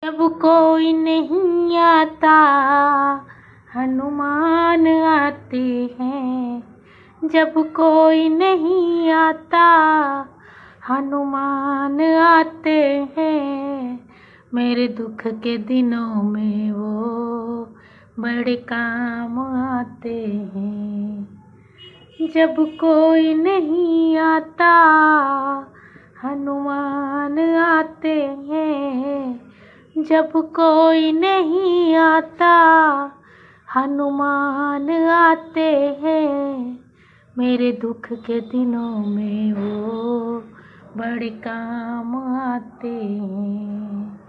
जब कोई नहीं आता हनुमान आते हैं। जब कोई नहीं आता हनुमान आते हैं। मेरे दुख के दिनों में वो बड़े काम आते हैं। जब कोई नहीं आता हनुमान आते हैं। जब कोई नहीं आता हनुमान आते हैं। मेरे दुख के दिनों में वो बड़े काम आते हैं।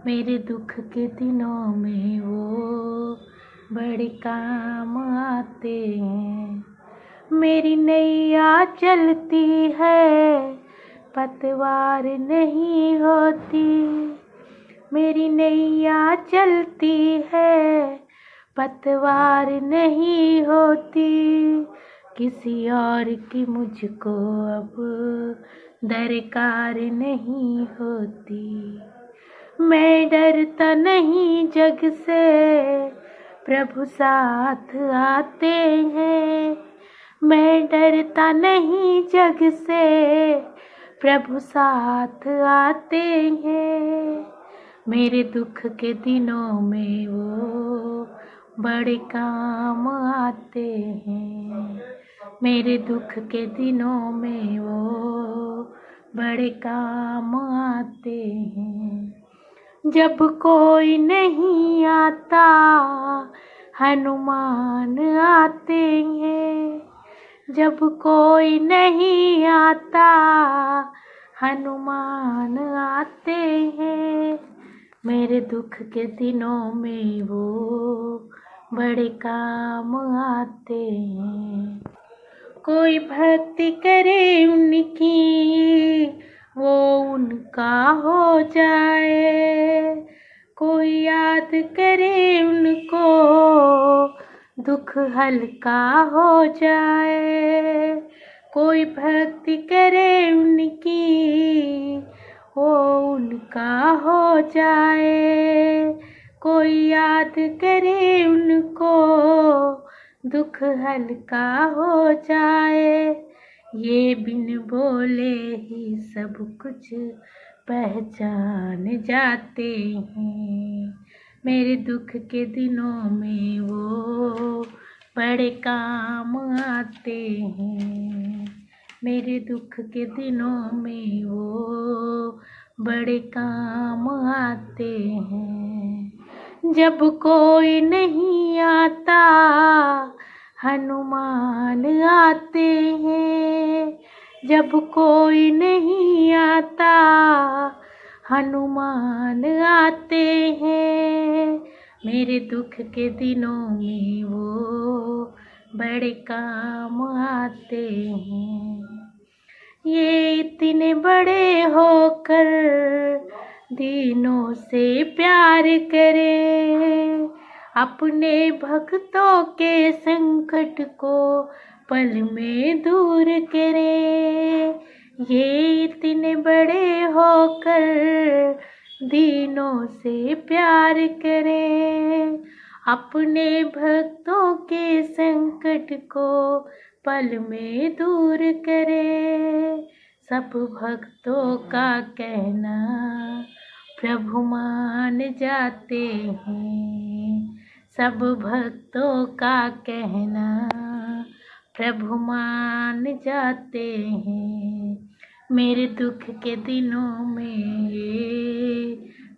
मेरे दुख के दिनों में वो बड़े काम आते हैं। मेरी नैया चलती है पतवार नहीं होती। मेरी नैया चलती है पतवार नहीं होती। किसी और की मुझको अब दरकार नहीं होती। मैं डरता नहीं जग से प्रभु साथ आते हैं। मैं डरता नहीं जग से प्रभु साथ आते हैं। मेरे दुख के दिनों में वो बड़े काम आते हैं। मेरे दुख के दिनों में वो बड़े काम आते हैं। जब कोई नहीं आता हनुमान आते हैं। जब कोई नहीं आता हनुमान आते हैं। मेरे दुख के दिनों में वो बड़े काम आते हैं। कोई भक्ति करे उनकी वो उनका हो जाए। कोई याद करे उनको दुख हल्का हो जाए। कोई भक्ति करे उनकी वो उनका हो जाए। कोई याद करे उनको दुख हल्का हो जाए। ये बिन बोले ही सब कुछ पहचान जाते हैं। मेरे दुख के दिनों में वो बड़े काम आते हैं। मेरे दुख के दिनों में वो बड़े काम आते हैं। जब कोई नहीं आता हनुमान आते हैं। जब कोई नहीं आता हनुमान आते हैं। मेरे दुख के दिनों में वो बड़े काम आते हैं। ये इतने बड़े होकर दीनों से प्यार करे। अपने भक्तों के संकट को पल में दूर करे। ये इतने बड़े होकर दीनों से प्यार करे। अपने भक्तों के संकट को पल में दूर करे। सब भक्तों का कहना प्रभु मान जाते हैं। सब भक्तों का कहना प्रभु मान जाते हैं। मेरे दुख के दिनों में ये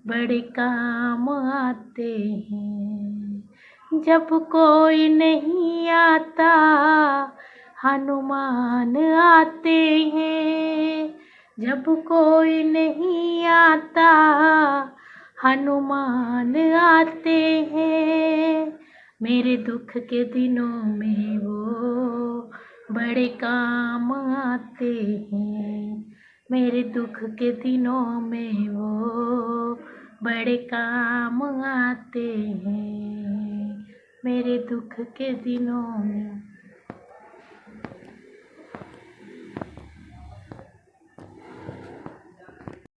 बड़े काम आते हैं। जब कोई नहीं आता हनुमान आते हैं। जब कोई नहीं आता हनुमान आते हैं। मेरे दुख के दिनों में वो बड़े काम आते हैं। मेरे दुख के दिनों में वो बड़े काम आते हैं। मेरे दुख के दिनों में